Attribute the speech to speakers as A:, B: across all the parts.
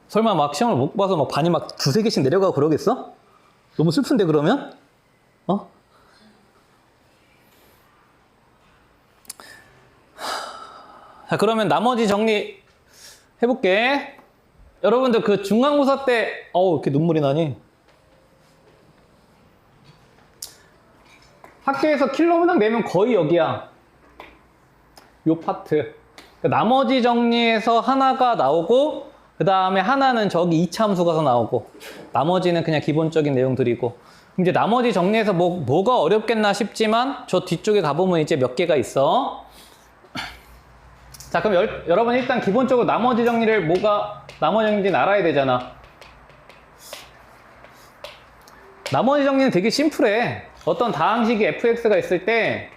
A: 설마 막 시험을 못 봐서 막 반이 막 두세 개씩 내려가고 그러겠어? 너무 슬픈데 그러면? 어? 자, 그러면 나머지 정리 해볼게. 여러분들 그 중간고사 때, 이렇게 눈물이 나니? 학교에서 킬로분당 내면 거의 여기야. 요 파트. 나머지 정리에서 하나가 나오고, 그 다음에 하나는 저기 2차 함수 가서 나오고, 나머지는 그냥 기본적인 내용들이고. 이제 나머지 정리해서 뭐가 어렵겠나 싶지만, 저 뒤쪽에 가보면 이제 몇 개가 있어. 자, 그럼 여러분 일단 기본적으로 나머지 정리를 나머지 정리인지 알아야 되잖아. 나머지 정리는 되게 심플해. 어떤 다항식이 fx가 있을 때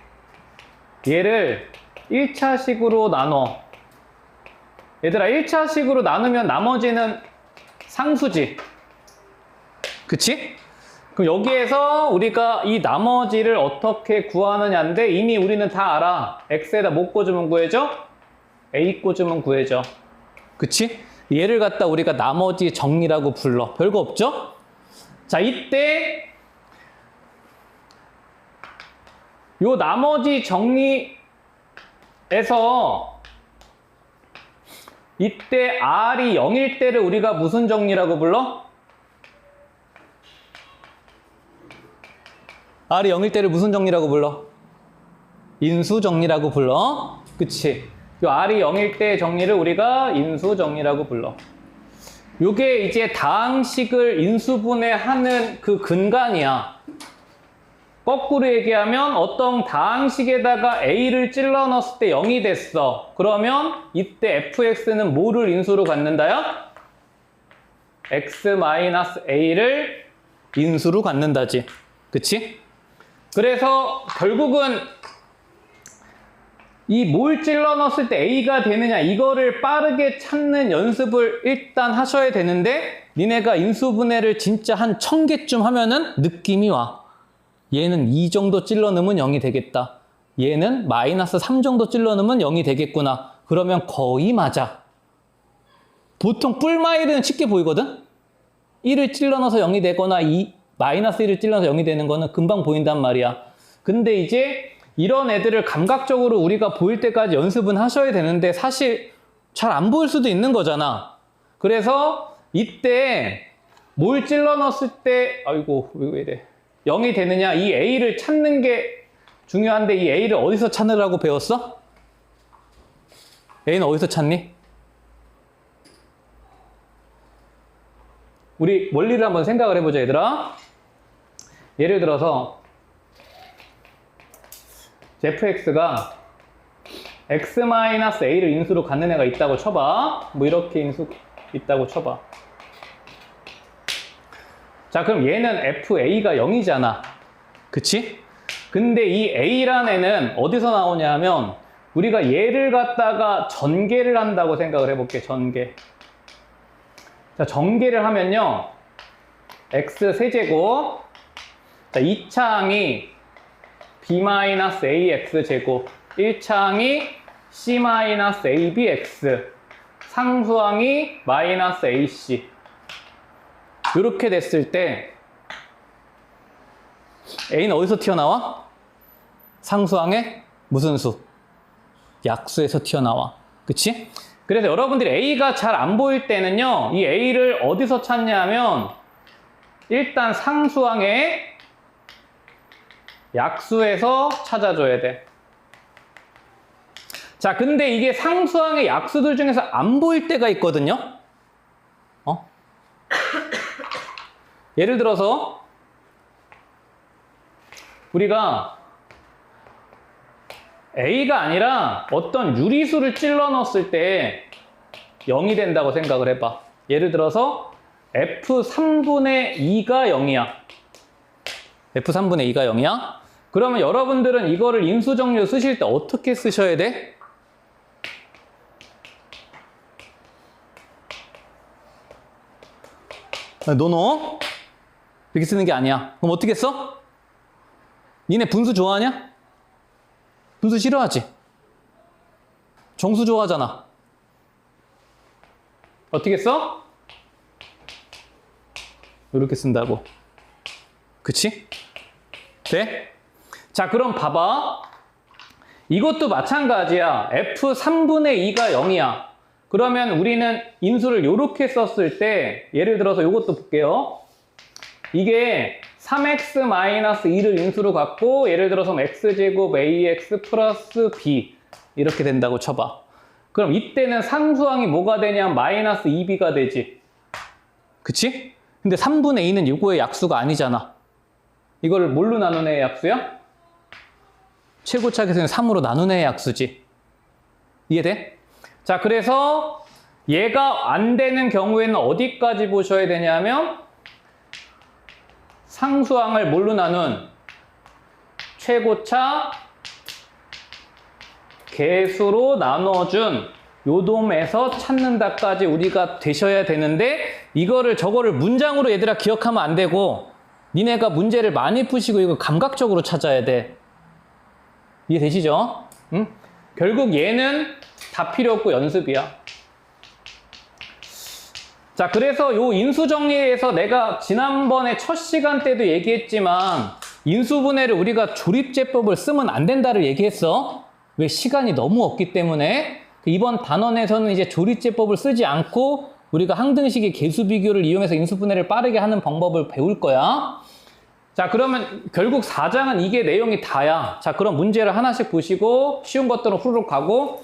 A: 얘를 1차식으로 나눠. 얘들아, 1차식으로 나누면 나머지는 상수지. 그치? 그럼 여기에서 우리가 이 나머지를 어떻게 구하느냐인데 이미 우리는 다 알아. x에다 못 꽂으면 구해줘? a 꽂으면 구해줘. 그치? 얘를 갖다 우리가 나머지 정리라고 불러. 별거 없죠? 자, 이때 요 나머지 정리에서 이때 r이 0일 때를 우리가 무슨 정리라고 불러? r이 0일 때를 무슨 정리라고 불러? 인수 정리라고 불러. 그치? 요 r이 0일 때 정리를 우리가 인수 정리라고 불러. 요게 이제 다항식을 인수분해하는 그 근간이야. 거꾸로 얘기하면 어떤 다항식에다가 a를 찔러 넣었을 때 0이 됐어. 그러면 이때 fx는 뭐를 인수로 갖는다요? x-a를 인수로 갖는다지. 그치? 그래서 결국은 이 뭘 찔러 넣었을 때 a가 되느냐 이거를 빠르게 찾는 연습을 일단 하셔야 되는데 니네가 인수분해를 진짜 한 1000개쯤 하면은 느낌이 와. 얘는 2 정도 찔러 넣으면 0이 되겠다. 얘는 -3 정도 찔러 넣으면 0이 되겠구나. 그러면 거의 맞아. 보통 뿔마일은 쉽게 보이거든? 1을 찔러 넣어서 0이 되거나 -1을 찔러 넣어서 0이 되는 거는 금방 보인단 말이야. 근데 이제 이런 애들을 감각적으로 우리가 보일 때까지 연습은 하셔야 되는데 사실 잘 안 보일 수도 있는 거잖아. 그래서 이때 뭘 찔러 넣었을 때 아이고 왜 이래 0이 되느냐 이 A를 찾는 게 중요한데 이 A를 어디서 찾으라고 배웠어? A는 어디서 찾니? 우리 원리를 한번 생각을 해보자 얘들아. 예를 들어서 fx가 x-a를 인수로 갖는 애가 있다고 쳐봐. 뭐 이렇게 인수 있다고 쳐봐. 자, 그럼 얘는 fa가 0이잖아. 그치? 근데 이 a라는 애는 어디서 나오냐 하면 우리가 얘를 갖다가 전개를 한다고 생각을 해볼게. 전개. 자, 전개를 하면요. x 세제곱. 자, 2차항이 b-ax 제곱, 1차항이 c-abx, 상수항이 -ac. 이렇게 됐을 때 a는 어디서 튀어나와? 상수항의 무슨 수? 약수에서 튀어나와. 그치? 그래서 여러분들이 a가 잘 안 보일 때는요, 이 a를 어디서 찾냐 하면 일단 상수항의 약수에서 찾아줘야 돼. 자, 근데 이게 상수항의 약수들 중에서 안 보일 때가 있거든요. 예를 들어서 우리가 A가 아니라 어떤 유리수를 찔러 넣었을 때 0이 된다고 생각을 해봐. 예를 들어서 F3분의 2가 0이야. F3분의 2가 0이야? 그러면 여러분들은 이거를 인수정리로 쓰실 때 어떻게 쓰셔야 돼? 노노? 이렇게 쓰는 게 아니야. 그럼 어떻게 써? 니네 분수 좋아하냐? 분수 싫어하지? 정수 좋아하잖아. 어떻게 써? 이렇게 쓴다고. 그치? 네? 자, 그럼 봐봐. 이것도 마찬가지야. F 3분의 2가 0이야. 그러면 우리는 인수를 이렇게 썼을 때, 예를 들어서 이것도 볼게요. 이게 3x-2를 인수로 갖고, 예를 들어서 x제곱 ax 플러스 b 이렇게 된다고 쳐봐. 그럼 이때는 상수항이 뭐가 되냐면 마이너스 2b가 되지. 그치? 근데 3분의 2는 이거의 약수가 아니잖아. 이걸 뭘로 나눈 애의 약수야? 최고차 계수는 3으로 나눈 애의 약수지. 이해돼? 자, 그래서 얘가 안 되는 경우에는 어디까지 보셔야 되냐면 상수항을 뭘로 나눈 최고차 계수로 나눠준 요돔에서 찾는다까지 우리가 되셔야 되는데 이거를 저거를 문장으로 얘들아 기억하면 안 되고 니네가 문제를 많이 푸시고 이거 감각적으로 찾아야 돼. 이해되시죠? 응? 결국 얘는 다 필요 없고 연습이야. 자, 그래서 요 인수정리에서 내가 지난번에 첫 시간 때도 얘기했지만 인수분해를 우리가 조립제법을 쓰면 안 된다를 얘기했어. 왜? 시간이 너무 없기 때문에. 이번 단원에서는 이제 조립제법을 쓰지 않고 우리가 항등식의 계수비교를 이용해서 인수분해를 빠르게 하는 방법을 배울 거야. 자, 그러면 결국 4장은 이게 내용이 다야. 자, 그럼 문제를 하나씩 보시고 쉬운 것들은 후루룩 가고,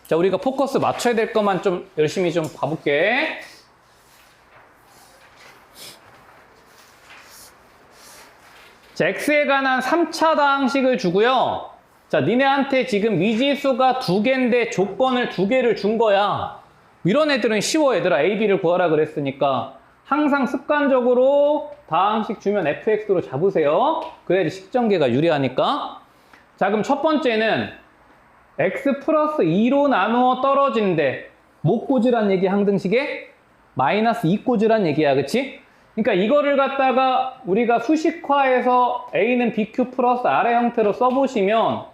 A: 자, 우리가 포커스 맞춰야 될 것만 좀 열심히 좀 봐볼게. 자, x에 관한 3차 다항식을 주고요. 자, 니네한테 지금 미지수가 2개인데 조건을 2개를 준 거야. 이런 애들은 쉬워. 얘들아, a, b를 구하라 그랬으니까 항상 습관적으로 다항식 주면 fx로 잡으세요. 그래야지 식전개가 유리하니까. 자, 그럼 첫 번째는 x 플러스 2로 나누어 떨어진대. 뭐 꽂으란 얘기 항등식에? 마이너스 2 꽂으란 얘기야. 그치? 그러니까 이거를 갖다가 우리가 수식화해서 a는 bq 플러스 r의 형태로 써보시면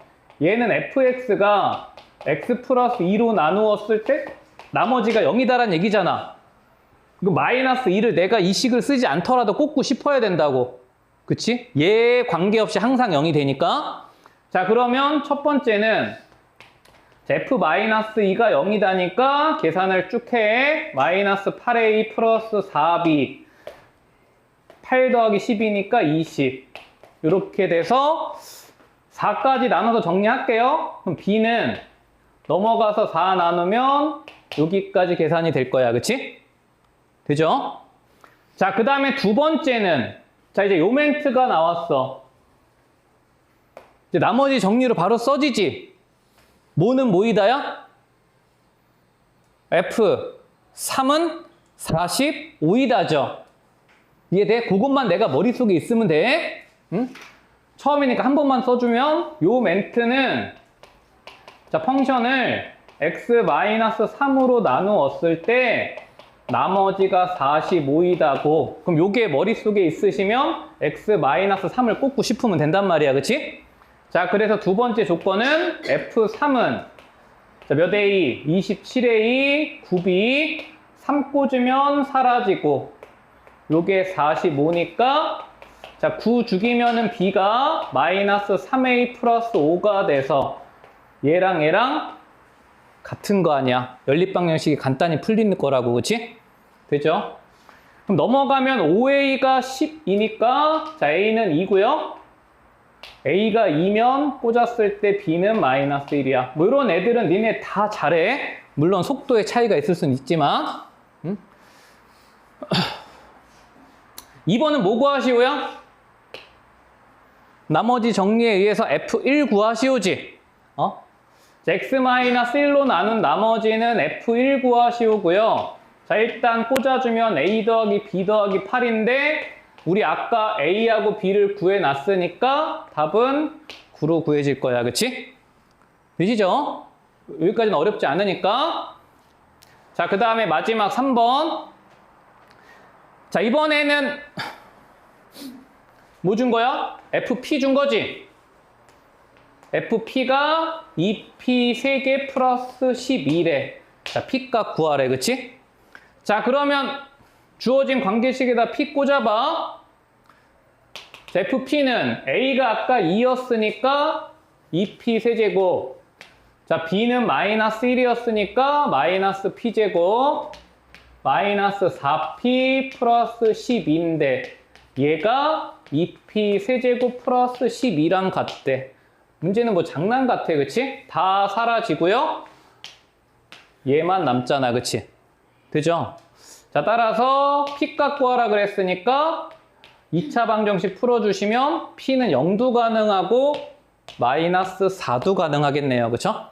A: 얘는 fx가 x 플러스 2로 나누었을 때 나머지가 0이다란 얘기잖아. 그 마이너스 2를 내가 이 식을 쓰지 않더라도 꽂고 싶어야 된다고. 그치? 얘에 관계없이 항상 0이 되니까. 자, 그러면 첫 번째는 f-2가 0이다니까 계산을 쭉 해. 마이너스 8a 플러스 4b 8 더하기 10이니까 20. 이렇게 돼서 4까지 나눠서 정리할게요. 그럼 b는 넘어가서 4 나누면 여기까지 계산이 될 거야. 그치? 되죠? 자, 그 다음에 두 번째는, 자, 이제 요 멘트가 나왔어. 이제 나머지 정리로 바로 써지지. 뭐는 뭐이다야? F3은 45이다죠. 이해돼? 그것만 내가 머릿속에 있으면 돼. 응? 처음이니까 한 번만 써주면 요 멘트는, 자, 펑션을 x-3으로 나누었을 때 나머지가 45이다고. 그럼 요게 머릿속에 있으시면 x-3을 꽂고 싶으면 된단 말이야. 그치? 자, 그래서 두 번째 조건은 f3은 자, 몇 a? 27a, 9b 3 꽂으면 사라지고 요게 45니까 자, 9 죽이면은 b가 마이너스 3a 플러스 5가 돼서 얘랑 얘랑 같은 거 아니야. 연립방정식이 간단히 풀리는 거라고. 그치? 되죠? 그럼 넘어가면 5a가 10이니까 자, a는 2고요. a가 2면 꽂았을 때 b는 마이너스 1이야. 뭐 이런 애들은 니네 다 잘해. 물론 속도의 차이가 있을 수는 있지만. 2번은 뭐 구하시오야? 나머지 정리에 의해서 F1 구하시오지. x-1로 나눈 나머지는 F1 구하시오고요. 자, 일단 꽂아주면 a 더하기 b 더하기 8인데 우리 아까 a하고 b를 구해놨으니까 답은 9로 구해질 거야. 그치? 되시죠? 여기까지는 어렵지 않으니까. 자, 그 다음에 마지막 3번. 자, 이번에는 뭐 준 거야? FP 준 거지? FP가 2P 3개 플러스 12래. 자, P값 구하래. 그치? 자, 그러면 주어진 관계식에다 P 꽂아봐. 자, FP는 A가 아까 2였으니까 2P 세제곱. 자, B는 마이너스 1이었으니까 마이너스 P제곱. 마이너스 4P 플러스 12인데 얘가 2P 세제곱 플러스 12랑 같대. 문제는 뭐 장난 같아, 그치? 다 사라지고요. 얘만 남잖아, 그치? 되죠? 자, 따라서 P값 구하라 그랬으니까 2차 방정식 풀어주시면 P는 0도 가능하고 마이너스 4도 가능하겠네요, 그쵸?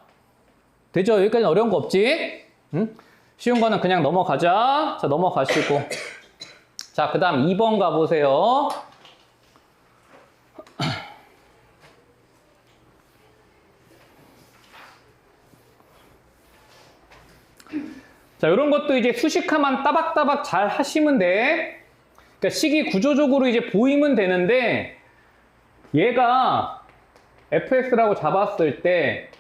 A: 되죠? 여기까지는 어려운 거 없지? 응? 쉬운 거는 그냥 넘어가자. 자, 넘어가시고. 자, 그 다음 2번 가보세요. 자, 이런 것도 이제 수식화만 따박따박 잘 하시면 돼. 그러니까 식이 구조적으로 이제 보이면 되는데 얘가 fx라고 잡았을 때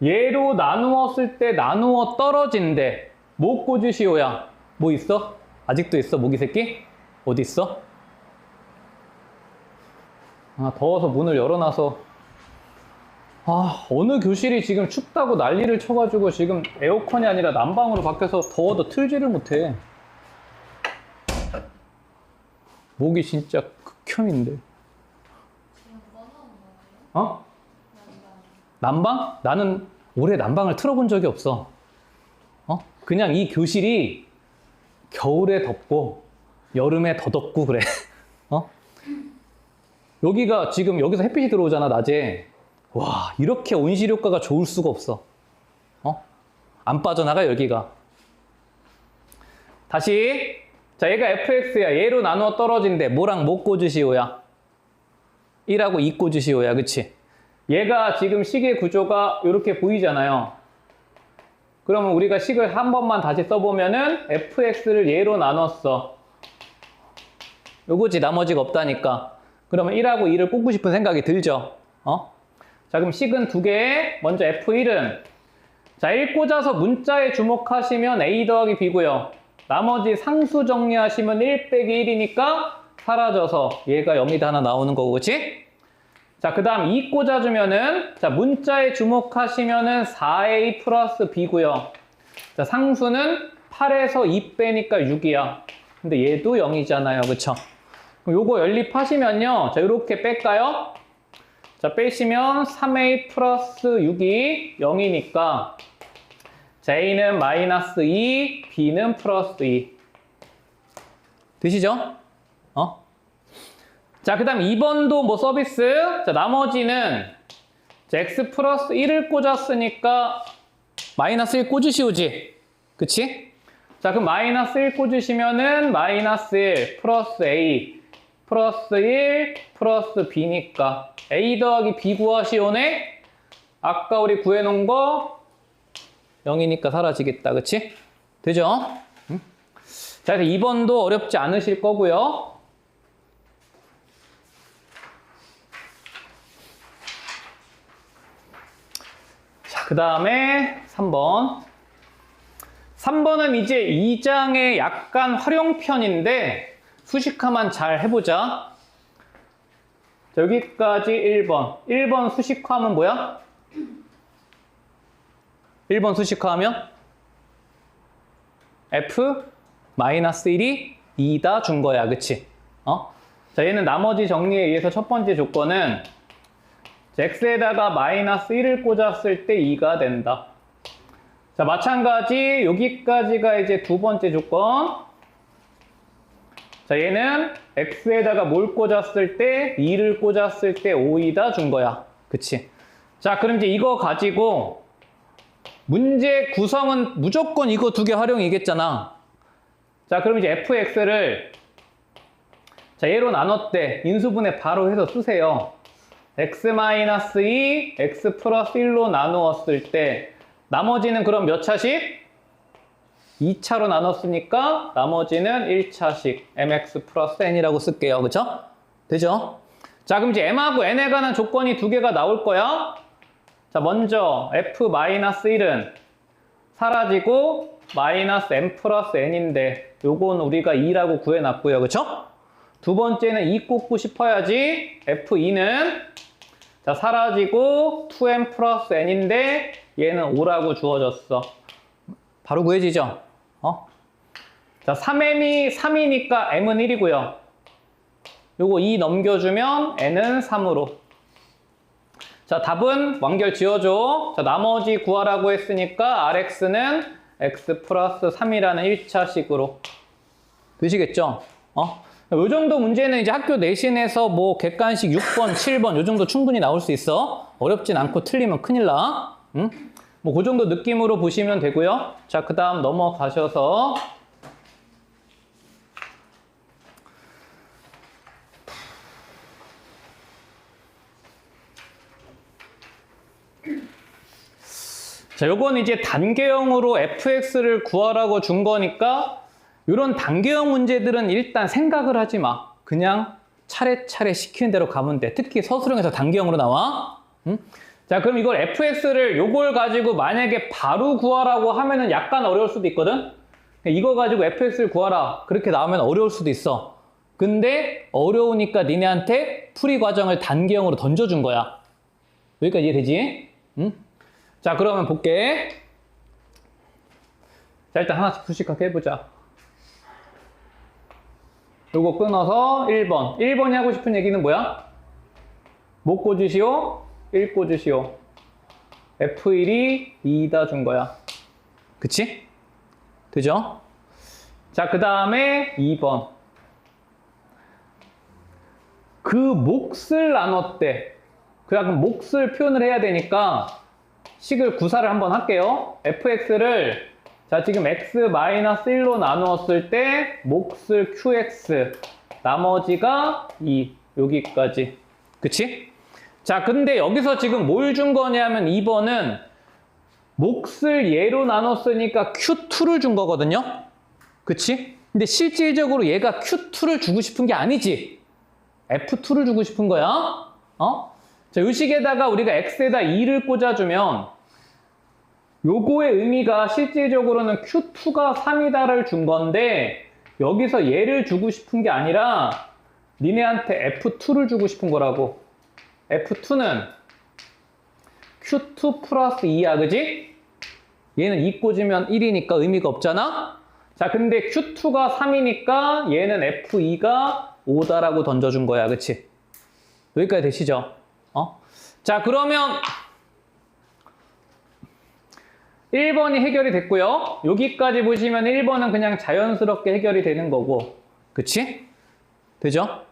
A: 얘로 나누었을 때 나누어 떨어진대. 뭐 꽂으시오야? 뭐 있어? 아직도 있어? 모기 새끼? 어디 있어? 아, 더워서 문을 열어놔서. 아, 어느 교실이 지금 춥다고 난리를 쳐가지고 지금 에어컨이 아니라 난방으로 바뀌어서 더워도 틀지를 못해. 목이 진짜 극혐인데. 어? 난방? 나는 올해 난방을 틀어본 적이 없어. 그냥 이 교실이 겨울에 덥고 여름에 더 덥고 그래. 여기가 지금 여기서 햇빛이 들어오잖아, 낮에. 와, 이렇게 온실 효과가 좋을 수가 없어. 안 빠져나가, 여기가. 다시. 자, 얘가 fx야. 얘로 나누어 떨어진대. 뭐랑 뭐 꽂으시오야? 1하고 2 꽂으시오야. 그치? 얘가 지금 식의 구조가 이렇게 보이잖아요. 그러면 우리가 식을 한 번만 다시 써보면은 fx를 얘로 나눴어. 요거지, 나머지가 없다니까. 그러면 1하고 2를 꽂고 싶은 생각이 들죠? 자, 그럼 식은 두 개. 먼저 f1은 자, 1 꽂아서 문자에 주목하시면 a 더하기 b고요. 나머지 상수 정리하시면 1 빼기 1이니까 사라져서 얘가 0이다 하나 나오는 거고, 그치? 자, 그 다음 2 꽂아주면은 자, 문자에 주목하시면은 4a 플러스 b고요. 자, 상수는 8에서 2 빼니까 6이야. 근데 얘도 0이잖아요, 그쵸? 그럼 요거 연립하시면요. 자, 이렇게 뺄까요? 자, 빼시면 3a 플러스 6이 0이니까 자, a는 마이너스 2, b는 플러스 2. 되시죠? 자, 그 다음 2번도 뭐 서비스. 자, 나머지는 자, x 플러스 1을 꽂았으니까 마이너스 1 꽂으시오지. 그치? 자, 그럼 마이너스 1 꽂으시면은 마이너스 1 플러스 a 플러스 1 플러스 b니까 a 더하기 b 구하시오네. 아까 우리 구해놓은 거 0이니까 사라지겠다. 그치? 되죠? 응? 자, 그래서 2번도 어렵지 않으실 거고요. 자, 그 다음에 3번. 3번은 이제 2장의 약간 활용편인데 수식화만 잘 해보자. 자, 여기까지 1번. 1번 수식화하면 뭐야? 1번 수식화하면 f-1이 2다 준 거야. 그치? 자, 얘는 나머지 정리에 의해서 첫 번째 조건은 x에다가 마이너스 1을 꽂았을 때 2가 된다. 자, 마찬가지 여기까지가 이제 두 번째 조건. 자, 얘는 x에다가 뭘 꽂았을 때 2를 꽂았을 때 5이다 준 거야. 그치? 자, 그럼 이제 이거 가지고 문제 구성은 무조건 이거 두 개 활용이겠잖아. 자, 그럼 이제 fx를 자, 얘로 나눴대. 인수분해 바로 해서 쓰세요. x-2, x 플러스 1로 나누었을 때 나머지는 그럼 몇 차식? 2차로 나눴으니까 나머지는 1차식 mx 플러스 n이라고 쓸게요. 그쵸? 되죠? 자, 그럼 이제 m하고 n에 관한 조건이 두 개가 나올 거야. 자, 먼저 f-1은 사라지고 마이너스 n 플러스 n인데 요건 우리가 2라고 구해놨고요. 그쵸? 두 번째는 2 꽂고 싶어야지. f2는 자 사라지고 2n 플러스 n인데 얘는 5라고 주어졌어. 바로 구해지죠? 자 3m이 3이니까 m은 1이고요. 요거 2 넘겨주면 n은 3으로. 자 답은 완결 지어줘. 자 나머지 구하라고 했으니까 rx는 x 플러스 3이라는 1차식으로 되시겠죠? 요 정도 문제는 이제 학교 내신에서 뭐 객관식 6번, 7번 요 정도 충분히 나올 수 있어. 어렵진 않고 틀리면 큰일 나. 응? 뭐 그 정도 느낌으로 보시면 되고요. 자, 그 다음 넘어가셔서 자, 요건 이제 단계형으로 fx를 구하라고 준 거니까 이런 단계형 문제들은 일단 생각을 하지 마. 그냥 차례차례 시키는 대로 가면 돼. 특히 서술형에서 단계형으로 나와. 응? 자, 그럼 이걸 fx를 요걸 가지고 만약에 바로 구하라고 하면은 약간 어려울 수도 있거든? 이거 가지고 fx를 구하라. 그렇게 나오면 어려울 수도 있어. 근데 어려우니까 니네한테 풀이 과정을 단계형으로 던져준 거야. 여기까지 이해되지? 응? 자, 그러면 볼게. 자, 일단 하나씩 풀씩 해보자. 요거 끊어서 1번. 1번이 하고 싶은 얘기는 뭐야? 뭐 꽂으시오? 1 꽂으시오. F1이 2다 준 거야. 그치? 되죠? 자, 그 다음에 2번. 그 몫을 나눴대. 그럼 몫을 표현을 해야 되니까 식을 구사를 한번 할게요. fx를 자 지금 x-1로 나누었을 때 몫을 qx 나머지가 2 여기까지. 그치? 자 근데 여기서 지금 뭘 준 거냐면 2번은 몫을 얘로 나눴으니까 q2를 준 거거든요. 그치? 근데 실질적으로 얘가 q2를 주고 싶은 게 아니지. f2를 주고 싶은 거야. 자, 이 식에다가 우리가 x에다 2를 꽂아주면 요거의 의미가 실질적으로는 q2가 3이다를 준 건데 여기서 얘를 주고 싶은 게 아니라 니네한테 f2를 주고 싶은 거라고. f2는 q2 플러스 2야, 그지? 얘는 2 꽂으면 1이니까 의미가 없잖아? 자, 근데 q2가 3이니까 얘는 f2가 5다라고 던져준 거야, 그치? 여기까지 되시죠? 자, 그러면 1번이 해결이 됐고요. 여기까지 보시면 1번은 그냥 자연스럽게 해결이 되는 거고. 그치? 되죠?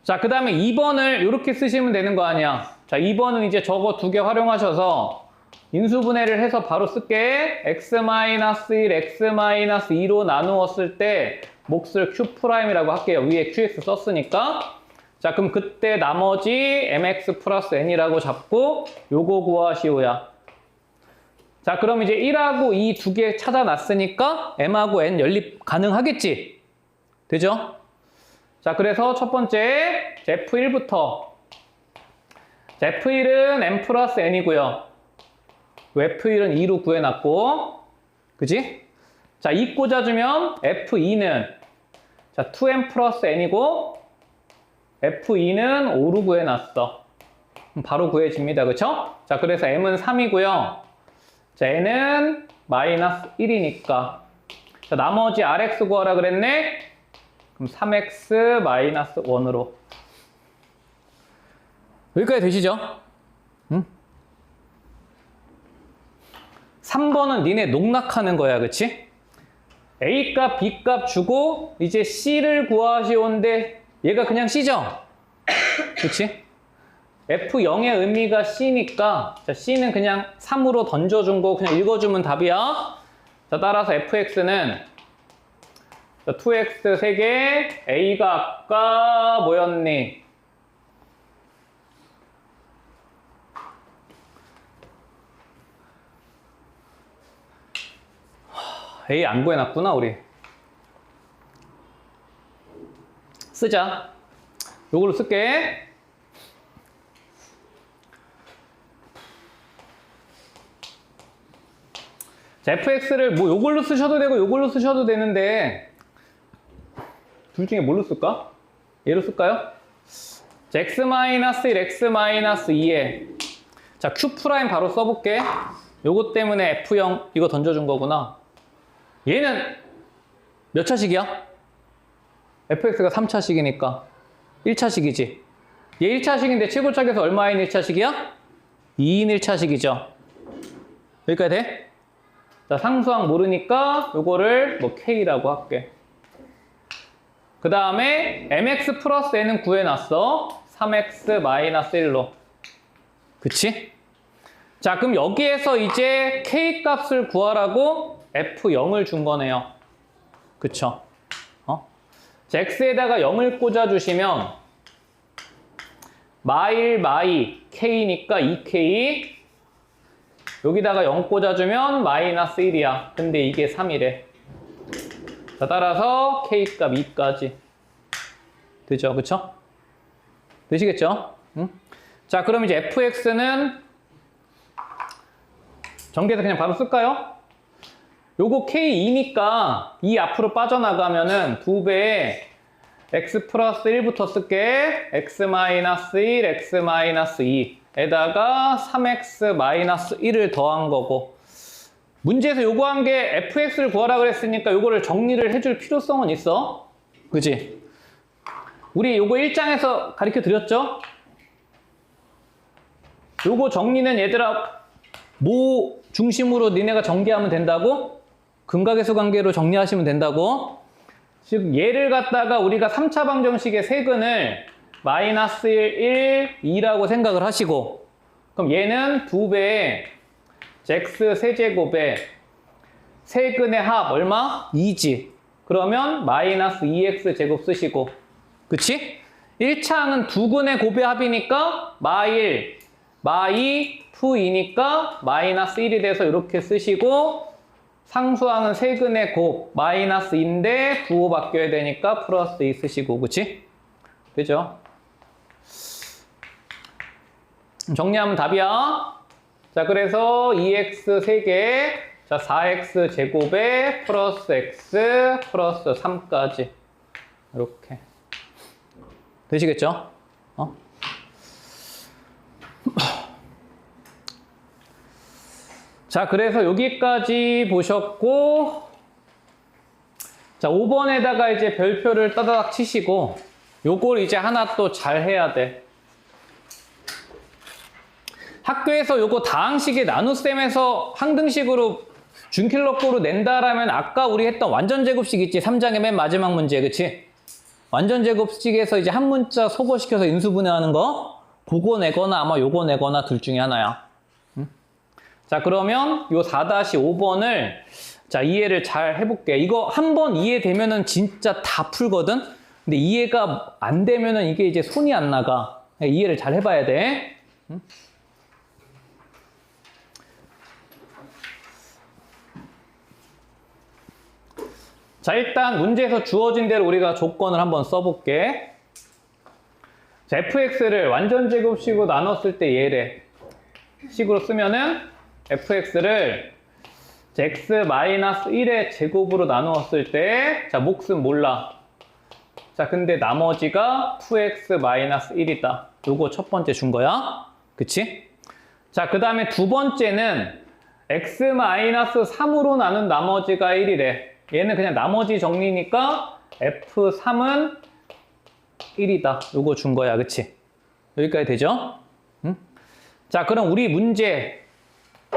A: 자, 그 다음에 2번을 이렇게 쓰시면 되는 거 아니야. 자, 2번은 이제 저거 두 개 활용하셔서 인수분해를 해서 바로 쓸게. x-1, x-2로 나누었을 때 몫을 q'이라고 할게요. 위에 qx 썼으니까. 자, 그럼 그때 나머지 mx 플러스 n이라고 잡고 요거 구하시오야. 자, 그럼 이제 1하고 2 두 개 찾아놨으니까 m하고 n 연립 가능하겠지? 되죠? 자, 그래서 첫 번째 f1부터. 자, f1은 m 플러스 n이고요. f1은 2로 구해놨고, 그지? 자, 2 꽂아주면 f2는 자 2m 플러스 n이고 f2는 5로 구해놨어. 바로 구해집니다. 그쵸? 자, 그래서 m은 3이고요. 자, n은 마이너스 1이니까. 자, 나머지 rx 구하라 그랬네? 그럼 3x 마이너스 1으로. 여기까지 되시죠? 응? 3번은 니네 농락하는 거야, 그치? A 값, B 값 주고 이제 C를 구하시오인데 얘가 그냥 C죠? 그치? F0의 의미가 C니까 자, C는 그냥 3으로 던져준 거 그냥 읽어주면 답이야. 자, 따라서 fx는 자, 2x 3개, A가 아까 뭐였니? A 안 구해놨구나, 우리. 쓰자. 요걸로 쓸게. 자, fx를 뭐 요걸로 쓰셔도 되고 요걸로 쓰셔도 되는데 둘 중에 뭘로 쓸까? 얘로 쓸까요? 자, x-1, x-2에 자, q' 바로 써볼게. 요거 때문에 f0 이거 던져준 거구나. 얘는 몇 차식이야? fx가 3차식이니까 1차식이지. 얘 1차식인데 최고차계에서 얼마인 1차식이야? 2인 1차식이죠. 여기까지 돼? 자, 상수항 모르니까 요거를 뭐 k라고 할게. 그 다음에 mx 플러스 n은 구해놨어. 3x 마이너스 1로. 그치? 자, 그럼 여기에서 이제 k 값을 구하라고 f0을 준 거네요. 그쵸? 자, x에다가 0을 꽂아주시면 마일 마이 k니까 2k 여기다가 0 꽂아주면 마이너스 1이야. 근데 이게 3이래. 자, 따라서 k값 2까지 되죠? 그쵸? 되시겠죠? 응? 자, 그럼 이제 fx는 전개해서 그냥 바로 쓸까요? 요거 k2니까 2 앞으로 빠져나가면은 2배에 x 플러스 1부터 쓸게. x-1, x-2에다가 3x 마이너스 1을 더한 거고 문제에서 요구한 게 fx를 구하라 그랬으니까 요거를 정리를 해줄 필요성은 있어. 그지? 우리 요거 1장에서 가르쳐 드렸죠? 요거 정리는 얘들아 뭐 중심으로 니네가 전개하면 된다고? 근각계수 관계로 정리하시면 된다고? 즉 얘를 갖다가 우리가 3차 방정식의 세근을 마이너스 1, 2라고 생각을 하시고 그럼 얘는 2배의 x 세제곱에 세근의 합 얼마? 2지. 그러면 마이너스 2x 제곱 쓰시고 그치? 1차항은 두 근의 곱의 합이니까 마1, 마2, 푸2니까 마이너스 1이 돼서 이렇게 쓰시고 상수항은 세근의 곱 마이너스 2인데 부호 바뀌어야 되니까 플러스 2 쓰시고 그치? 되죠? 정리하면 답이야. 자, 그래서 2x 3개, 자 4x 제곱에 플러스 x 플러스 3까지 이렇게 되시겠죠? 자, 그래서 여기까지 보셨고 자, 5번에다가 이제 별표를 따다닥 치시고 요걸 이제 하나 또 잘 해야 돼. 학교에서 요거 다항식의 나눗셈에서 항등식으로 준킬러꼴로 낸다라면 아까 우리 했던 완전제곱식 있지? 3장의 맨 마지막 문제, 그치? 완전제곱식에서 이제 한 문자 소거시켜서 인수분해하는 거 그거 내거나 아마 요거 내거나 둘 중에 하나야. 자, 그러면 요 4-5번을 자, 이해를 잘 해볼게. 이거 한번 이해되면은 진짜 다 풀거든? 근데 이해가 안 되면은 이게 이제 손이 안 나가. 이해를 잘 해봐야 돼. 자, 일단 문제에서 주어진 대로 우리가 조건을 한번 써볼게. 자, fx를 완전제곱식으로 나눴을 때 얘래. 식으로 쓰면은 fx를 x-1의 제곱으로 나누었을 때 자, 몫은 몰라. 자, 근데 나머지가 2x-1이다. 요거 첫 번째 준 거야. 그치? 자, 그 다음에 두 번째는 x-3으로 나눈 나머지가 1이래. 얘는 그냥 나머지 정리니까 f3은 1이다. 요거 준 거야. 그치? 여기까지 되죠? 응? 자, 그럼 우리 문제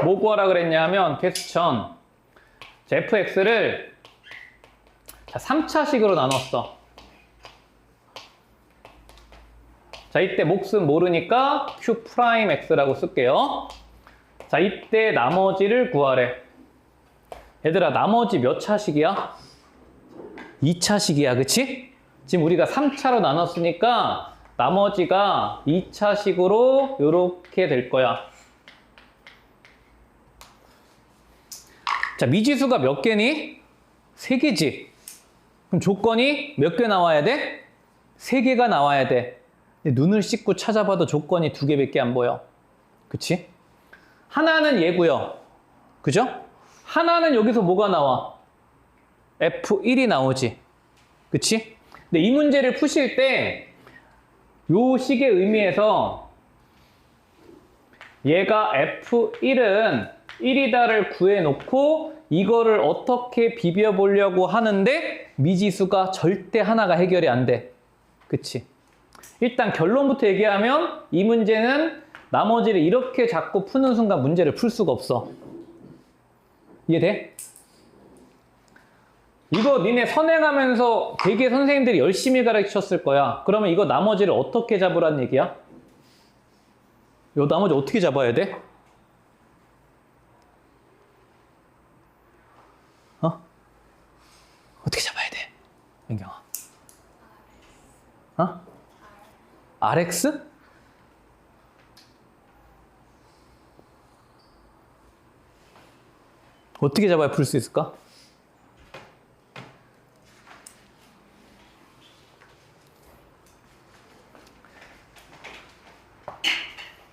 A: 뭐 구하라 그랬냐면 퀘스천 fx를 3차식으로 나눴어. 자, 이때 몫은 모르니까 q'x라고 쓸게요. 자, 이때 나머지를 구하래. 얘들아, 나머지 몇 차식이야? 2차식이야, 그치? 지금 우리가 3차로 나눴으니까 나머지가 2차식으로 이렇게 될 거야. 자, 미지수가 몇 개니? 3개지. 그럼 조건이 몇 개 나와야 돼? 3개가 나와야 돼. 근데 눈을 씻고 찾아봐도 조건이 2개밖에 안 보여. 그치? 하나는 얘고요. 그죠? 하나는 여기서 뭐가 나와? F1이 나오지. 그치? 근데 이 문제를 푸실 때 요 식의 의미에서 얘가 F1은 1이다를 구해놓고 이거를 어떻게 비벼보려고 하는데 미지수가 절대 하나가 해결이 안 돼. 그치? 일단 결론부터 얘기하면 이 문제는 나머지를 이렇게 자꾸 푸는 순간 문제를 풀 수가 없어. 이해돼? 이거 니네 선행하면서 되게 선생님들이 열심히 가르치셨을 거야. 그러면 이거 나머지를 어떻게 잡으란 얘기야? 요 나머지 어떻게 잡아야 돼? 어? 어떻게 잡아야 돼? 민경아. 어? RX? 어떻게 잡아야 풀 수 있을까?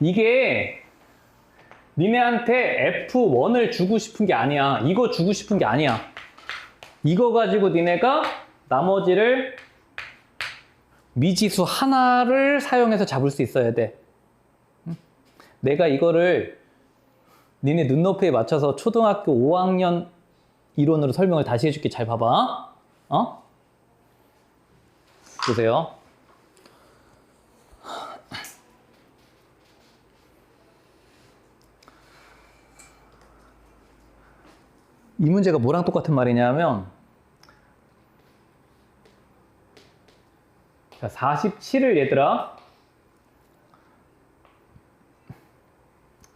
A: 이게 니네한테 F1을 주고 싶은 게 아니야. 이거 주고 싶은 게 아니야. 이거 가지고 니네가 나머지를 미지수 하나를 사용해서 잡을 수 있어야 돼. 내가 이거를 니네 눈높이에 맞춰서 초등학교 5학년 이론으로 설명을 다시 해줄게. 잘 봐봐. 어? 보세요. 이 문제가 뭐랑 똑같은 말이냐면 자, 47을 얘들아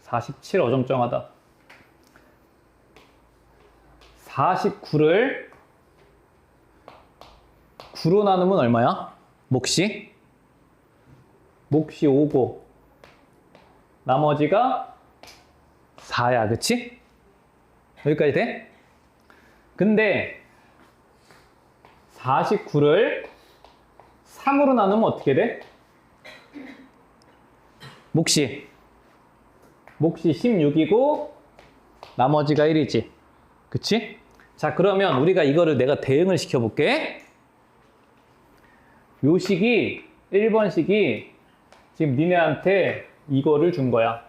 A: 47 어정쩡하다. 49를 9로 나누면 얼마야? 몫이 5고 나머지가 4야. 그치? 여기까지 돼? 근데 49를 3으로 나누면 어떻게 돼? 몫이 16이고 나머지가 1이지. 그치? 자, 그러면 우리가 이거를 내가 대응을 시켜볼게. 요 식이 1번 식이 지금 니네한테 이거를 준 거야.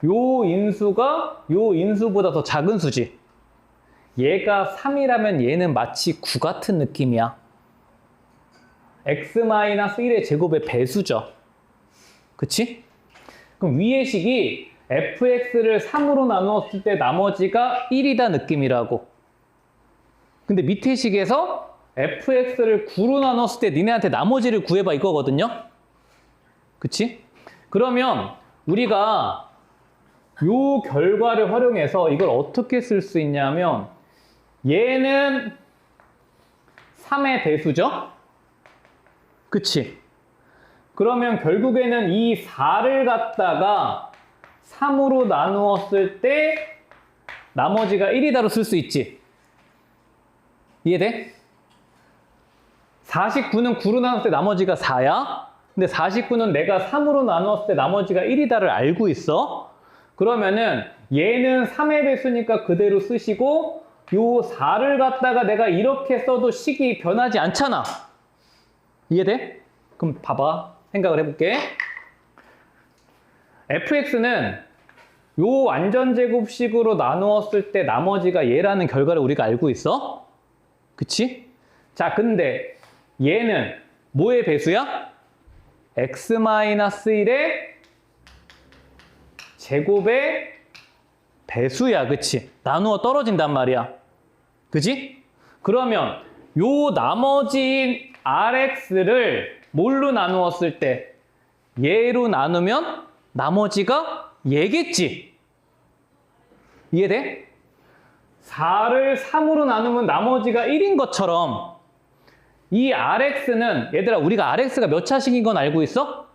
A: 요 인수가 요 인수보다 더 작은 수지. 얘가 3이라면 얘는 마치 9 같은 느낌이야. x-1의 제곱의 배수죠. 그치? 그럼 위의 식이 fx를 3으로 나누었을 때 나머지가 1이다 느낌이라고. 근데 밑에 식에서 fx를 9로 나눴을 때 니네한테 나머지를 구해봐 이거거든요. 그치? 그러면 우리가 요 결과를 활용해서 이걸 어떻게 쓸 수 있냐면 얘는 3의 배수죠? 그치? 그러면 결국에는 이 4를 갖다가 3으로 나누었을 때 나머지가 1이다로 쓸 수 있지. 이해돼? 49는 9로 나눴을 때 나머지가 4야. 근데 49는 내가 3으로 나누었을 때 나머지가 1이다를 알고 있어. 그러면은 얘는 3의 배수니까 그대로 쓰시고 요 4를 갖다가 내가 이렇게 써도 식이 변하지 않잖아. 이해돼? 그럼 봐봐. 생각을 해볼게. fx는 요 완전제곱식으로 나누었을 때 나머지가 얘라는 결과를 우리가 알고 있어. 그치? 자, 근데 얘는 뭐의 배수야? x-1의 제곱의 배수야. 그치? 나누어 떨어진단 말이야. 그치? 그러면 요 나머지인 rx를 뭘로 나누었을 때 얘로 나누면 나머지가 얘겠지. 이해돼? 4를 3으로 나누면 나머지가 1인 것처럼 이 rx는 얘들아 우리가 rx가 몇 차식인 건 알고 있어?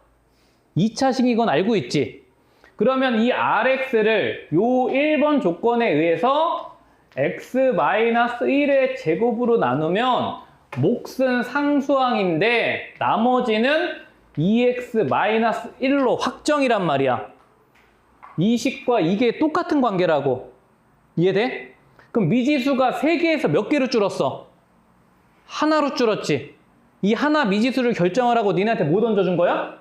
A: 2차식인 건 알고 있지. 그러면 이 rx를 요 1번 조건에 의해서 x-1의 제곱으로 나누면 몫은 상수항인데 나머지는 2x-1로 확정이란 말이야. 이 식과 이게 똑같은 관계라고. 이해돼? 그럼 미지수가 3개에서 몇 개로 줄었어? 하나로 줄었지. 이 하나 미지수를 결정하라고 니네한테 뭐 던져준 거야?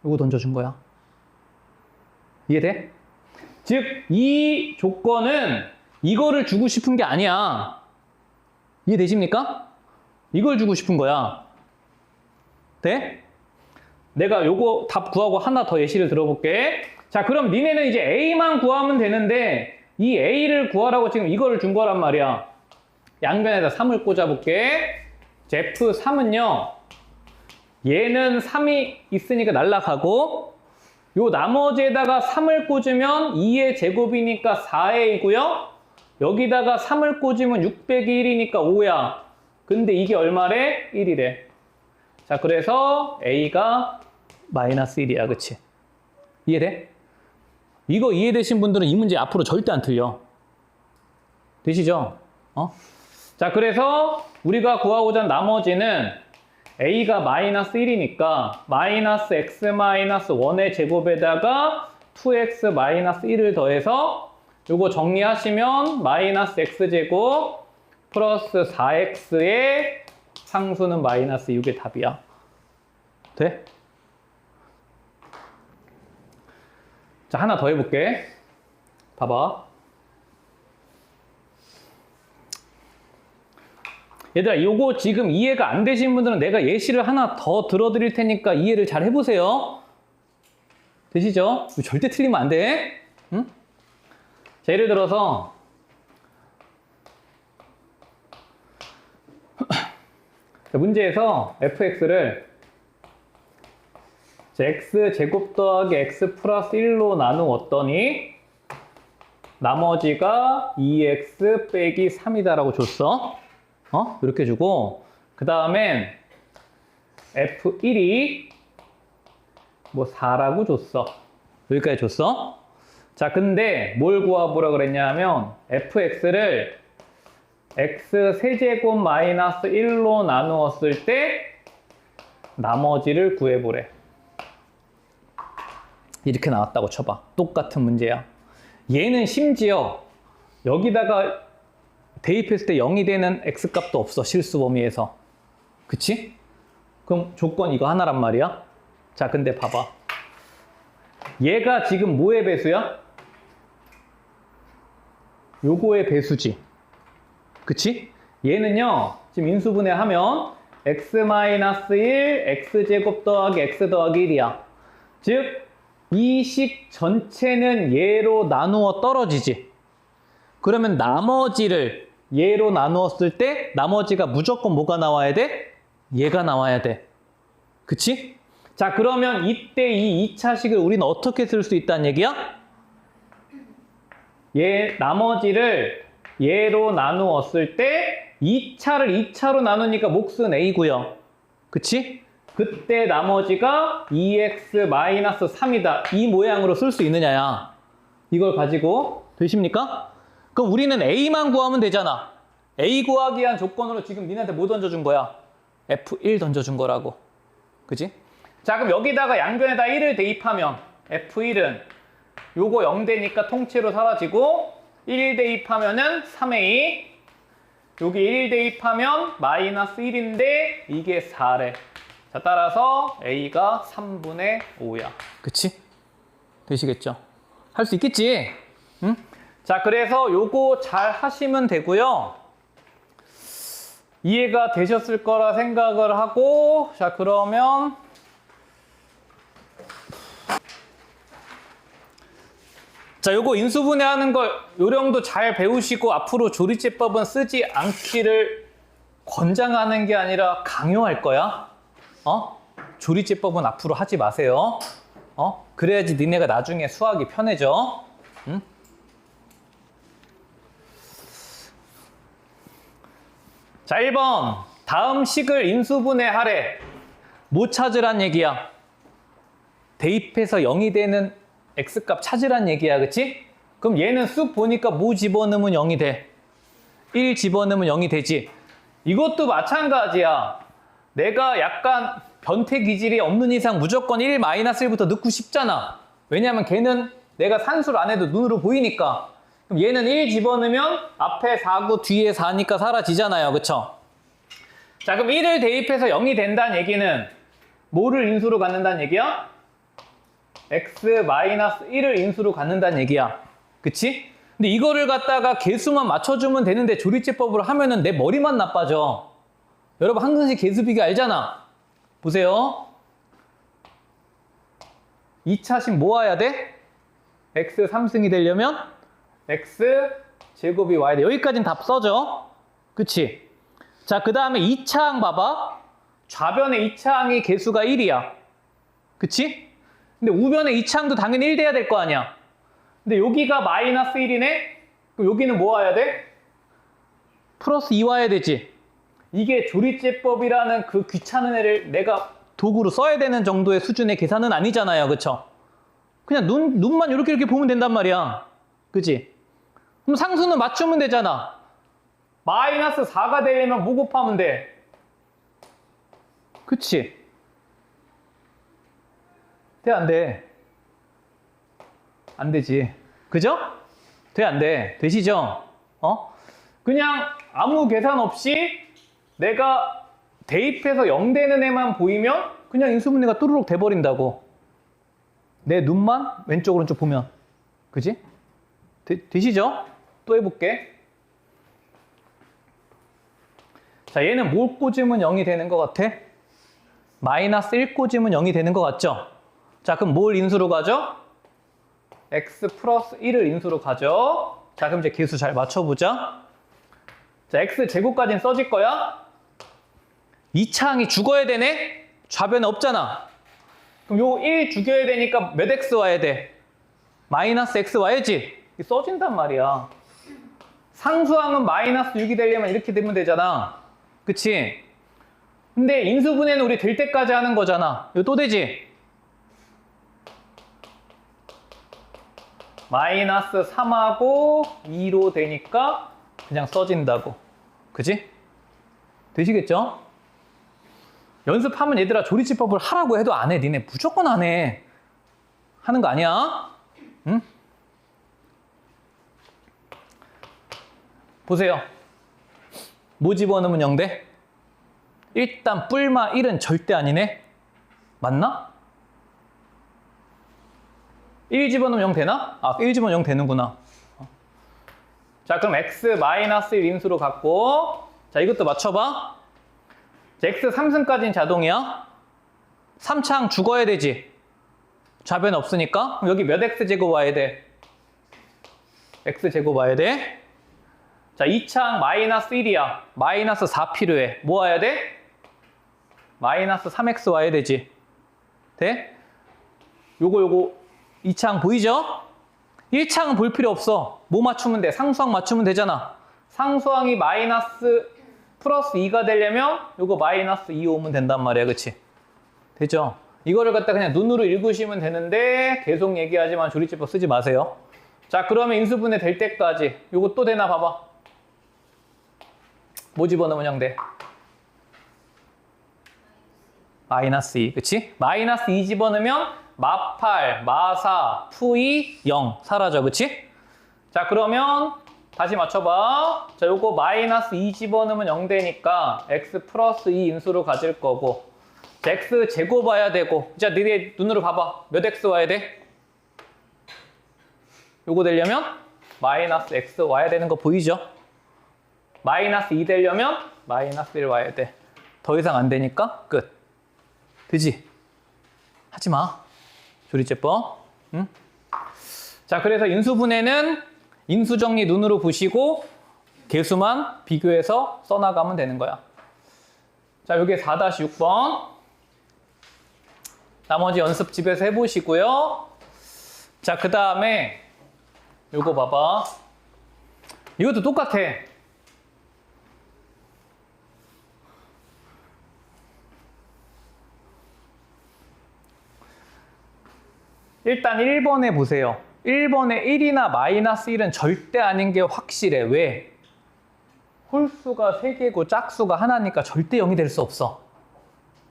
A: 이거 던져준 거야. 이해돼? 즉, 이 조건은 이거를 주고 싶은 게 아니야. 이해되십니까? 이걸 주고 싶은 거야. 돼? 내가 요거 답 구하고 하나 더 예시를 들어볼게. 자, 그럼 니네는 이제 A만 구하면 되는데 이 A를 구하라고 지금 이거를 준 거란 말이야. 양변에다 3을 꽂아볼게. F3은요. 얘는 3이 있으니까 날라가고 요 나머지에다가 3을 꽂으면 2의 제곱이니까 4A고요. 여기다가 3을 꽂으면 6 빼기 1이니까 5야. 근데 이게 얼마래? 1이래. 자, 그래서 A가 마이너스 1이야. 그치? 이해돼? 이거 이해되신 분들은 이 문제 앞으로 절대 안 틀려. 되시죠? 자, 그래서 우리가 구하고자 한 나머지는 A가 마이너스 1이니까 마이너스 x 마이너스 1의 제곱에다가 2x 마이너스 1을 더해서 요거 정리하시면 마이너스 x제곱 플러스 4x의 상수는 마이너스 6의 답이야. 돼? 자, 하나 더 해볼게. 봐봐. 얘들아, 요거 지금 이해가 안 되신 분들은 내가 예시를 하나 더 들어드릴 테니까 이해를 잘 해보세요. 되시죠? 절대 틀리면 안 돼. 응? 자, 예를 들어서 문제에서 fx를 x제곱 더하기 x 플러스 1로 나누었더니 나머지가 2x 빼기 3이다라고 줬어. 이렇게 주고 그 다음엔 f1이 뭐 4라고 줬어. 여기까지 줬어. 자, 근데 뭘 구해보라 그랬냐 하면 fx를 x 세제곱 마이너스 1로 나누었을 때 나머지를 구해보래. 이렇게 나왔다고 쳐봐. 똑같은 문제야. 얘는 심지어 여기다가 대입했을 때 0이 되는 x값도 없어. 실수 범위에서. 그치? 그럼 조건 이거 하나란 말이야. 자, 근데 봐봐. 얘가 지금 뭐의 배수야? 요거의 배수지. 그치? 얘는요, 지금 인수분해하면 x-1, x제곱 더하기 x 더하기 1이야. 즉, 이 식 전체는 얘로 나누어 떨어지지. 그러면 나머지를 얘로 나누었을 때 나머지가 무조건 뭐가 나와야 돼? 얘가 나와야 돼. 그치? 자, 그러면 이때 이 2차식을 우리는 어떻게 쓸 수 있다는 얘기야? 얘 나머지를 얘로 나누었을 때 2차를 2차로 나누니까 몫은 A고요. 그치? 그때 나머지가 2x-3이다. 이 모양으로 쓸 수 있느냐야. 이걸 가지고 되십니까? 그럼 우리는 A만 구하면 되잖아. A 구하기 위한 조건으로 지금 니네한테 뭐 던져준 거야? F1 던져준 거라고. 그치? 자, 그럼 여기다가 양변에다 1을 대입하면 F1은 요거 0 되니까 통째로 사라지고 1 대입하면은 3A, 여기 1 대입하면 마이너스 1인데 이게 4래. 자, 따라서 A가 3분의 5야. 그치? 되시겠죠? 할 수 있겠지? 응? 자, 그래서 요거 잘 하시면 되고요. 이해가 되셨을 거라 생각을 하고, 자, 그러면 자, 요거 인수분해하는 거 요령도 잘 배우시고 앞으로 조리제법은 쓰지 않기를 권장하는 게 아니라 강요할 거야. 조리제법은 앞으로 하지 마세요. 그래야지 니네가 나중에 수학이 편해져. 응? 자, 1번. 다음 식을 인수분해하래. 뭐 찾으란 얘기야? 대입해서 0이 되는 x값 찾으란 얘기야. 그치? 그럼 얘는 쑥 보니까 뭐 집어넣으면 0이 돼? 1 집어넣으면 0이 되지. 이것도 마찬가지야. 내가 약간 변태 기질이 없는 이상 무조건 1-1부터 넣고 싶잖아. 왜냐하면 걔는 내가 산수를 안 해도 눈으로 보이니까. 그럼 얘는 1 집어넣으면 앞에 4고 뒤에 4니까 사라지잖아요. 그쵸? 자, 그럼 1을 대입해서 0이 된다는 얘기는 뭐를 인수로 갖는다는 얘기야? x-1을 인수로 갖는다는 얘기야. 그치? 근데 이거를 갖다가 개수만 맞춰주면 되는데 조리제법으로 하면은 내 머리만 나빠져. 여러분 항등식 개수 비교 알잖아. 보세요. 2차식 모아야 돼? x 3승이 되려면 x 제곱이 와야 돼. 여기까지는 답 써줘. 그치? 자, 그 다음에 2차항 봐봐. 좌변의 2차항이 개수가 1이야. 그치? 근데 우변의 2차항도 당연히 1 돼야 될 거 아니야. 근데 여기가 마이너스 1이네? 그럼 여기는 뭐 와야 돼? 플러스 2 와야 되지. 이게 조리제법이라는 그 귀찮은 애를 내가 도구로 써야 되는 정도의 수준의 계산은 아니잖아요. 그쵸? 그냥 눈만 이렇게 보면 된단 말이야. 그치? 그럼 상수는 맞추면 되잖아. 마이너스 4가 되려면 뭐 곱하면 돼? 그치? 돼, 안 돼? 안 되지. 그죠? 돼, 안 돼? 되시죠? 그냥 아무 계산 없이 내가 대입해서 0 되는 애만 보이면 그냥 인수분해가 또르륵 돼버린다고. 내 눈만 왼쪽 오른쪽 보면. 그지? 되시죠? 또 해볼게. 자, 얘는 뭘 꽂으면 0이 되는 것 같아? 마이너스 1 꽂으면 0이 되는 것 같죠? 자, 그럼 뭘 인수로 가죠? x 플러스 1을 인수로 가죠. 자, 그럼 이제 개수 잘 맞춰보자. 자, x 제곱까지는 써질 거야. 2차항이 죽어야 되네? 좌변에 없잖아. 그럼 요 1 죽여야 되니까 몇 x 와야 돼? 마이너스 x 와야지. 써진단 말이야. 상수항은 마이너스 6이 되려면 이렇게 되면 되잖아. 그치? 근데 인수분해는 우리 될 때까지 하는 거잖아. 이거 또 되지? 마이너스 3하고 2로 되니까 그냥 써진다고. 그지? 되시겠죠? 연습하면 얘들아 조리제법을 하라고 해도 안 해. 니네 무조건 안 해. 하는 거 아니야? 응? 보세요. 뭐 집어넣으면 0 돼? 일단 뿔마 1은 절대 아니네? 맞나? 1 집어넣으면 0 되나? 아, 1 집어넣으면 0 되는구나. 자, 그럼 x-1 인수로 갖고, 자, 이것도 맞춰봐. 자, x 3승까지는 자동이야. 3차항 죽어야 되지. 좌변 없으니까. 그럼 여기 몇 x제곱 와야 돼? x제곱 와야 돼. 자, 2차항 마이너스 1이야. 마이너스 4 필요해. 뭐 와야 돼? 마이너스 3x 와야 되지. 돼? 요거 2차항 보이죠? 1차항은 볼 필요 없어. 뭐 맞추면 돼? 상수항 맞추면 되잖아. 상수항이 마이너스 플러스 2가 되려면 요거 마이너스 2 오면 된단 말이야. 그치? 되죠? 이거를 갖다 그냥 눈으로 읽으시면 되는데 계속 얘기하지만 조리제법 쓰지 마세요. 자, 그러면 인수분해 될 때까지 요거 또 되나 봐봐. 뭐 집어넣으면 0 돼? 마이너스 2, 그치? 마이너스 2 집어넣으면 마8, 마4, 푸2, 0 사라져, 그치? 자, 그러면 다시 맞춰봐. 자, 요거 마이너스 2 집어넣으면 0 되니까 x 플러스 2 인수로 가질 거고, 자, x 제곱 와야 되고, 자, 니네 눈으로 봐봐. 몇 x 와야 돼? 요거 되려면 마이너스 x 와야 되는 거 보이죠? 마이너스 2 되려면 마이너스 1 와야 돼. 더 이상 안 되니까 끝. 되지? 하지 마. 조리제법. 응? 자, 그래서 인수분해는 인수정리 눈으로 보시고 개수만 비교해서 써나가면 되는 거야. 자, 요게 4-6번. 나머지 연습 집에서 해보시고요. 자, 그 다음에 요거 봐봐. 이것도 똑같아. 일단 1번에 보세요. 1번에 1이나 마이너스 1은 절대 아닌 게 확실해. 왜? 홀수가 3개고 짝수가 하나니까 절대 0이 될 수 없어.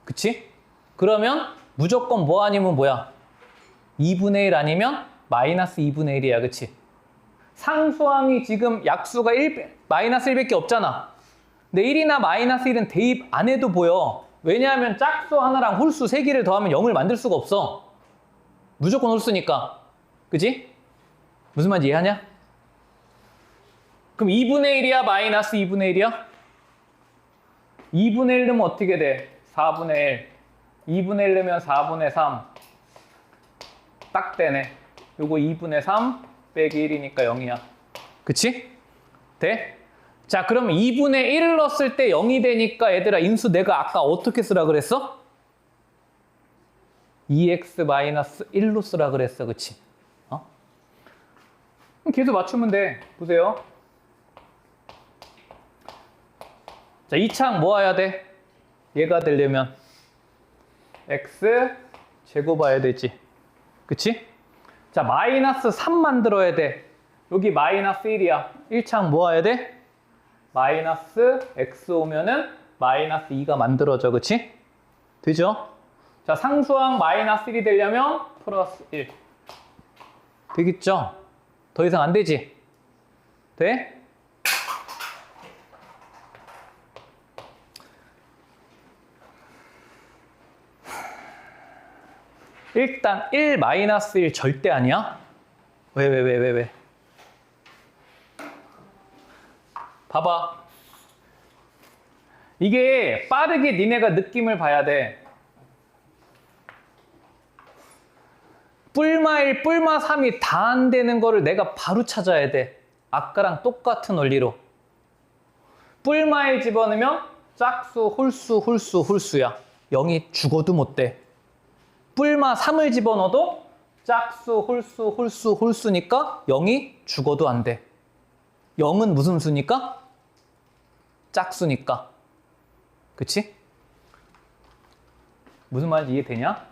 A: 그치? 그러면 무조건 뭐 아니면 뭐야? 2분의 1 아니면 마이너스 2분의 1이야. 그치? 상수항이 지금 약수가 마이너스 1밖에 없잖아. 근데 1이나 마이너스 1은 대입 안 해도 보여. 왜냐하면 짝수 하나랑 홀수 3개를 더하면 0을 만들 수가 없어. 무조건 홀수니까. 그치? 무슨 말인지 이해하냐? 그럼 2분의 1이야? 마이너스 2분의 1이야? 2분의 1 넣으면 어떻게 돼? 4분의 1. 2분의 1 넣으면 4분의 3. 딱 되네. 요거 2분의 3 빼기 1이니까 0이야. 그치? 돼? 자, 그럼 2분의 1을 넣었을 때 0이 되니까 얘들아 인수 내가 아까 어떻게 쓰라 그랬어? 2x-1로 쓰라 그랬어. 그치? 어? 그럼 계속 맞추면 돼. 보세요. 자, 이 창 모아야 돼? 얘가 되려면 x 제곱해야 되지. 그치? 자, 마이너스 3 만들어야 돼. 여기 마이너스 1이야. 1창 모아야 돼? 마이너스 x 오면은 마이너스 2가 만들어져. 그치? 되죠? 자, 상수항 마이너스 1이 되려면 플러스 1. 되겠죠? 더 이상 안 되지? 돼? 일단 1 마이너스 1 절대 아니야? 왜? 봐봐. 이게 빠르게 니네가 느낌을 봐야 돼. 뿔마 1, 뿔마 3이 다 안 되는 거를 내가 바로 찾아야 돼. 아까랑 똑같은 원리로. 뿔마 1 집어넣으면 짝수, 홀수야. 0이 죽어도 못 돼. 뿔마 3을 집어넣어도 짝수, 홀수니까 0이 죽어도 안 돼. 0은 무슨 수니까? 짝수니까. 그치? 무슨 말인지 이해되냐?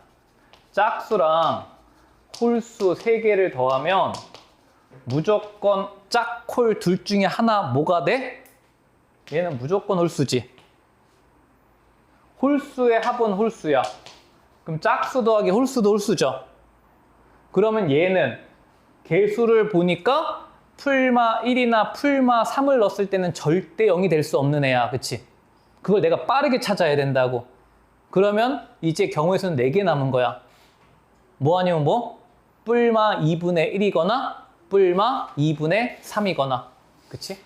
A: 짝수랑 홀수 3개를 더하면 무조건 짝홀 둘 중에 하나 뭐가 돼? 얘는 무조건 홀수지. 홀수의 합은 홀수야. 그럼 짝수 더하기 홀수도 홀수죠. 그러면 얘는 개수를 보니까 풀마 1이나 풀마 3을 넣었을 때는 절대 0이 될 수 없는 애야. 그치? 그걸 내가 빠르게 찾아야 된다고. 그러면 이제 경우의 수는 4개 남은 거야. 뭐 아니면 뭐? 뿔마 2분의 1이거나 뿔마 2분의 3이거나. 그치?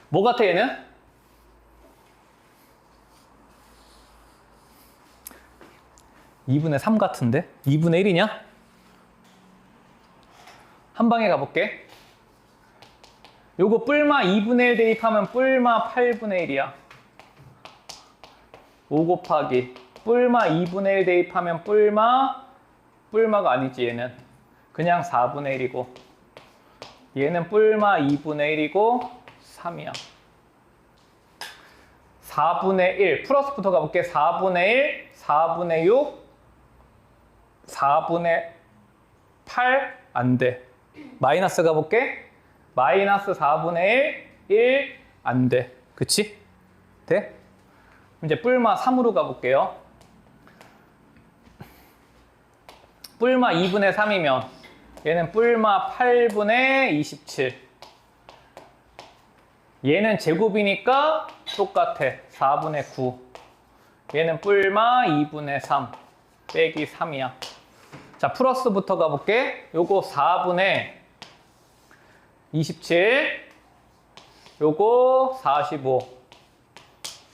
A: 뭐 같아 얘는? 2분의 3 같은데? 2분의 1이냐? 한 방에 가볼게. 요거 뿔마 2분의 1 대입하면 뿔마 8분의 1이야. 5 곱하기 뿔마 2분의 1 대입하면 뿔마가 아니지 얘는. 그냥 4분의 1이고 얘는 뿔마 2분의 1이고 3이야. 4분의 1 플러스부터 가볼게. 4분의 1, 4분의 6, 4분의 8 안 돼. 마이너스 가볼게. 마이너스 4분의 1 안 돼. 그치? 돼? 이제 뿔마 3으로 가볼게요. 뿔마 2분의 3이면 얘는 뿔마 8분의 27. 얘는 제곱이니까 똑같아. 4분의 9. 얘는 뿔마 2분의 3 빼기 3이야. 자, 플러스부터 가볼게. 요거 4분의 27, 요거 45.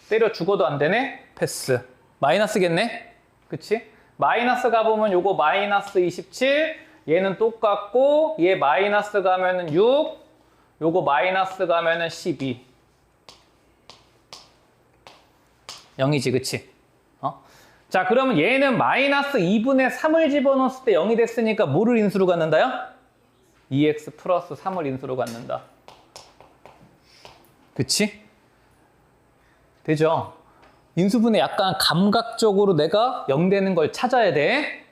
A: 때려 죽어도 안 되네? 패스. 마이너스겠네? 그치? 마이너스 가보면 요거 마이너스 27, 얘는 똑같고, 얘 마이너스 가면은 6, 요거 마이너스 가면은 12. 0이지, 그치? 자, 그러면 얘는 마이너스 2분의 3을 집어넣었을 때 0이 됐으니까 뭐를 인수로 갖는다요? 2x 플러스 3을 인수로 갖는다. 그치? 되죠? 인수분해 약간 감각적으로 내가 0 되는 걸 찾아야 돼.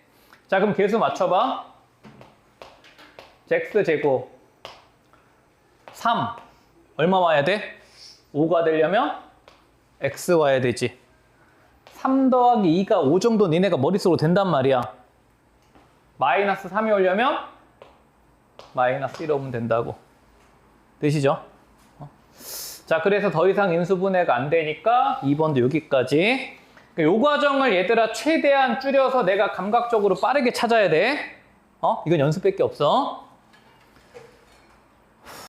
A: 자, 그럼 계수 맞춰봐. x제곱 3 얼마 와야 돼? 5가 되려면 x 와야 되지. 3 더하기 2가 5 정도 니네가 머릿속으로 된단 말이야. 마이너스 3이 오려면 마이너스 1 오면 된다고. 되시죠? 자, 그래서 더 이상 인수분해가 안 되니까 2번도 여기까지. 요 과정을 얘들아 최대한 줄여서 내가 감각적으로 빠르게 찾아야 돼. 이건 연습밖에 없어.